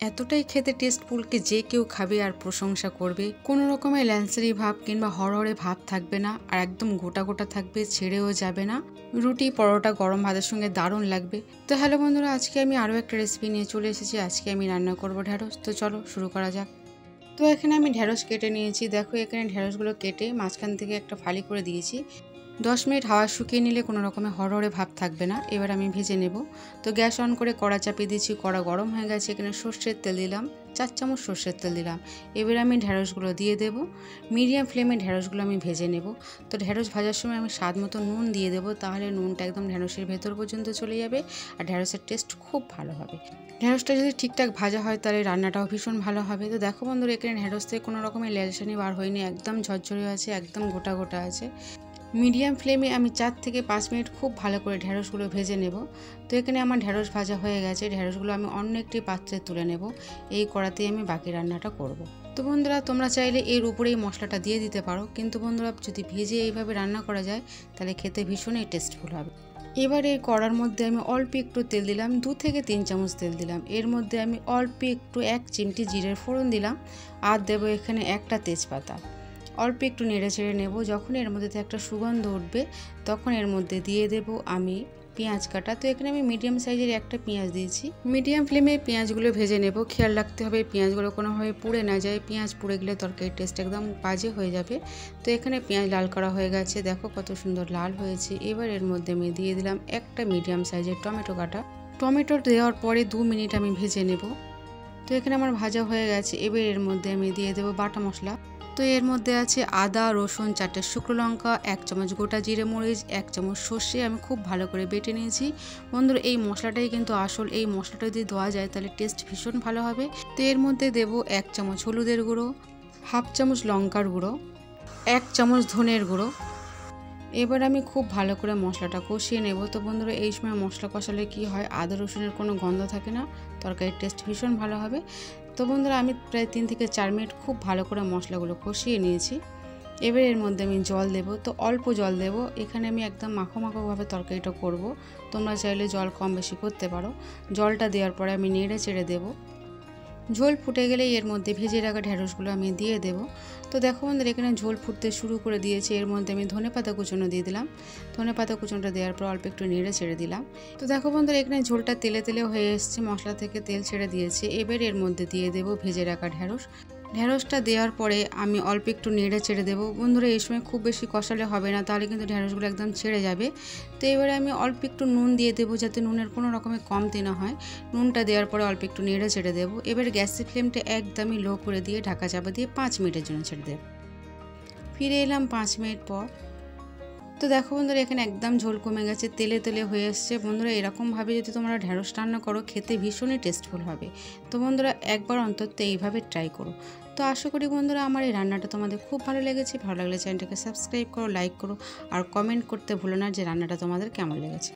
এতটাই খেতে টেস্টফুলকে যে কেউ খাবে আর প্রশংসা করবে। কোনো রকমের ল্যান্সারি ভাব কিংবা হরহরে ভাব থাকবে না, আর একদম গোটা গোটা থাকবে, ছেড়েও যাবে না। রুটি পরোটা গরম ভাতের সঙ্গে দারুণ লাগবে। তো হ্যালো বন্ধুরা, আজকে আমি আরও একটা রেসিপি নিয়ে চলে এসেছি। আজকে আমি রান্না করব ঢ্যাঁড়স। তো চলো শুরু করা যাক। তো এখানে আমি ঢ্যাঁড়স কেটে নিয়েছি। দেখো এখানে ঢ্যাঁড়সগুলো কেটে মাঝখান থেকে একটা ফালি করে দিয়েছি। 10 মিনিট হাওয়া শুকিয়ে নিলে কোনো রকমের হরহরে ভাব থাকবে না। এবার আমি ভেজে নেব। তো গ্যাস অন করে কড়া চাপিয়ে দিয়েছি। কড়া গরম হয়ে গেছে। এখানে সর্ষের তেল দিলাম, 4 চামচ সর্ষের তেল দিলাম। এবার আমি ঢ্যাঁড়সগুলো দিয়ে দেব। মিডিয়াম ফ্লেমে ঢ্যাঁড়সগুলো আমি ভেজে নেব। তো ঢ্যাঁড়স ভাজার সময় আমি স্বাদ মতো নুন দিয়ে দেবো, তাহলে নুনটা একদম ঢ্যাঁড়সের ভেতর পর্যন্ত চলে যাবে আর ঢ্যাঁড়সের টেস্ট খুব ভালো হবে। ঢ্যাঁড়সটা যদি ঠিকঠাক ভাজা হয় তাহলে রান্নাটাও ভীষণ ভালো হবে। তো দেখো বন্ধুরা, এখানে ঢ্যাঁড়স থেকে কোনো রকমের ল্যালসানি বার হয়নি, একদম ঝরঝরে আছে, একদম গোটা গোটা আছে। মিডিয়াম ফ্লেমে আমি 4 থেকে 5 মিনিট খুব ভালো করে ঢ্যাঁড়সগুলো ভেজে নেব। তো এখানে আমার ঢ্যাঁড়স ভাজা হয়ে গেছে। ঢ্যাঁড়সগুলো আমি অন্য একটি পাত্রে তুলে নেব। এই কড়াতেই আমি বাকি রান্নাটা করব। তো বন্ধুরা, তোমরা চাইলে এর উপরেই মশলাটা দিয়ে দিতে পারো, কিন্তু বন্ধুরা যদি ভেজে এইভাবে রান্না করা যায় তাহলে খেতে ভীষণই টেস্টফুল হবে। এবার এই কড়ার মধ্যে আমি অল্প একটু তেল দিলাম, 2 থেকে 3 চামচ তেল দিলাম। এর মধ্যে আমি অল্প একটু 1 চিমটি জিরের ফোড়ন দিলাম, আর দেবো এখানে একটা তেজপাতা। অল্প একটু নেড়ে চেড়ে নেব। যখন এর মধ্যে একটা সুগন্ধ উঠবে তখন এর মধ্যে দিয়ে দেব আমি পেঁয়াজ কাটা। তো এখানে আমি মিডিয়াম সাইজের একটা পেঁয়াজ দিয়েছি। মিডিয়াম ফ্লেমে পেঁয়াজগুলো ভেজে নেব। খেয়াল রাখতে হবে পেঁয়াজগুলো কোনোভাবে পুড়ে না যায়। পেঁয়াজ পুড়ে গেলে তরকারির টেস্ট একদম বাজে হয়ে যাবে। তো এখানে পেঁয়াজ লাল করা হয়ে গেছে, দেখো কত সুন্দর লাল হয়েছে। এবার এর মধ্যে আমি দিয়ে দিলাম একটা মিডিয়াম সাইজের টমেটো কাটা। টমেটো দেওয়ার পরে 2 মিনিট আমি ভেজে নেব। তো এখানে আমার ভাজা হয়ে গেছে। এবার এর মধ্যে আমি দিয়ে দেবো বাটা মশলা। তো এর মধ্যে আছে আদা, রসুন, 4টে শুকনো লঙ্কা, 1 চামচ গোটা জিরে মরিচ, 1 চামচ সর্ষে আমি খুব ভালো করে বেটে নিয়েছি। বন্ধুরা, এই মশলাটাই কিন্তু আসল। এই মশলাটা যদি দেওয়া যায় তাহলে টেস্ট ভীষণ ভালো হবে। তো এর মধ্যে দেব 1 চামচ হলুদের গুঁড়ো, 1/2 চামচ লঙ্কার গুঁড়ো, 1 চামচ ধনের গুঁড়ো। এবার আমি খুব ভালো করে মশলাটা কষিয়ে নেব। তো বন্ধুরা, এই সময় মশলা কষালে কি হয়, আদা রসুনের কোনো গন্ধ থাকে না, তরকারির টেস্ট ভীষণ ভালো হবে। তো বন্ধুরা, আমি প্রায় 3 থেকে 4 মিনিট খুব ভালো করে মশলাগুলো কষিয়ে নিয়েছি। এবার এর মধ্যে আমি জল দেব। তো অল্প জল দেব। এখানে আমি একদম মাখো মাখোভাবে তরকারিটা করব। তোমরা চাইলে জল কম বেশি করতে পারো। জলটা দেওয়ার পরে আমি নেড়ে চেড়ে দেবো। ঝোল ফুটে গেলেই এর মধ্যে ভেজে রাখা ঢ্যাঁড়সগুলো আমি দিয়ে দেব। তো দেখো বন্ধুরা, এখানে ঝোল ফুটতে শুরু করে দিয়েছে। এর মধ্যে আমি ধনেপাতা কুচনো দিয়ে দিলাম। ধনেপাতা কুচনোটা দেওয়ার পর অল্প একটু নেড়ে ছেড়ে দিলাম। তো দেখো বন্ধুরা, এখানে ঝোলটা তেলে তেলে হয়ে এসছে, মশলা থেকে তেল ছেড়ে দিয়েছে। এবার এর মধ্যে দিয়ে দেব ভেজে রাখা ঢ্যাঁড়স। ঢ্যাঁড়সটা দেওয়ার পরে আমি অল্প একটু নেড়ে ছেড়ে দেবো। বন্ধুরা, এই সময় খুব বেশি কষালে হবে না, তাহলে কিন্তু ঢ্যাঁড়সগুলো একদম ছেড়ে যাবে। তো এবারে আমি অল্প একটু নুন দিয়ে দেবো, যাতে নুনের কোনো রকমের কমতি না হয়। নুনটা দেওয়ার পরে অল্প একটু নেড়ে ছেড়ে দেবো। এবার গ্যাসের ফ্লেমটা একদমই লো করে দিয়ে ঢাকা চাপা দিয়ে 5 মিনিটের জন্য ছেড়ে দেবো। ফিরে এলাম 5 মিনিট পর। তো দেখো বন্ধুরা, এখানে একদম ঝোল কমে গেছে, তেলে তেলে হয়ে এসছে। বন্ধুরা, এরকমভাবে যদি তোমরা ঢ্যাঁড়স রান্না করো খেতে ভীষণই টেস্টফুল হবে। তো বন্ধুরা, একবার অন্তত এইভাবে ট্রাই করো। তো আশা করি বন্ধুরা, আমার এই রান্নাটা তোমাদের খুব ভালো লেগেছে। ভালো লাগলে চ্যানেলটাকে সাবস্ক্রাইব করো, লাইক করো আর কমেন্ট করতে ভুলো না যে রান্নাটা তোমাদের কেমন লেগেছে।